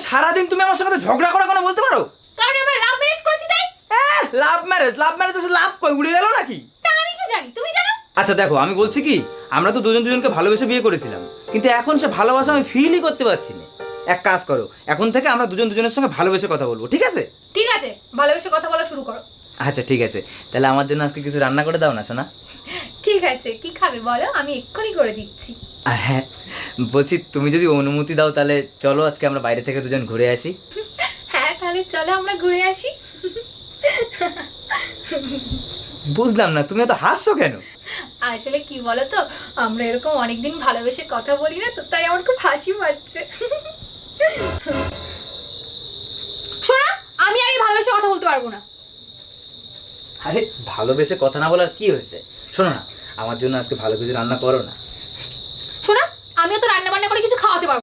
সারাদিন তুমি আমার সঙ্গে ঝগড়া করা কোনো বলতে পারো? কারণ আমরা লাভ ম্যারেজ করেছি তাই। লাভ ম্যারেজ আসলে লাভ কই উড়ে গেল নাকি? তা আমি কি জানি, তুমি জানো? আচ্ছা দেখো, আমি বলছি কি, আমরা তো দুজন দুজনকে ভালোবেসে বিয়ে করেছিলাম, কিন্তু এখন সে ভালোবাসা আমি ফিলই করতে পারছি না। এক কাজ করো, এখন থেকে আমরা দুজন দুজনের সঙ্গে ভালোবেসে কথা বলবো, ঠিক আছে? ঠিক আছে, ভালোবেসে কথা বলা শুরু করো। আচ্ছা ঠিক আছে, তাহলে আমার জন্য আজকে কিছু রান্না করে দাও না সোনা। ঠিক আছে, কি খাবে বলো, আমি এক্ষুনি করে দিচ্ছি। আর হ্যাঁ বলছি, তুমি যদি অনুমতি দাও তাহলে চলো আজকে আমরা বাইরে থেকে দুজন ঘুরে আসি। হ্যাঁ তাহলে চলো আমরা ঘুরে আসি। বুঝলাম না, তুমি এত হাসছো কেন? আসলে কি বলো তো, আমরা এরকম অনেকদিন ভালোবেসে কথা বলি না তো, তাই আমার খুব হাসি পাচ্ছে। শোনা, আমি আর এই ভালোবেসে কথা বলতে পারবো না। আরে ভালোবেসে কথা না বলার কি হয়েছে? শোনো না, আমার জন্য আজকে ভালো কিছু রান্না করো না।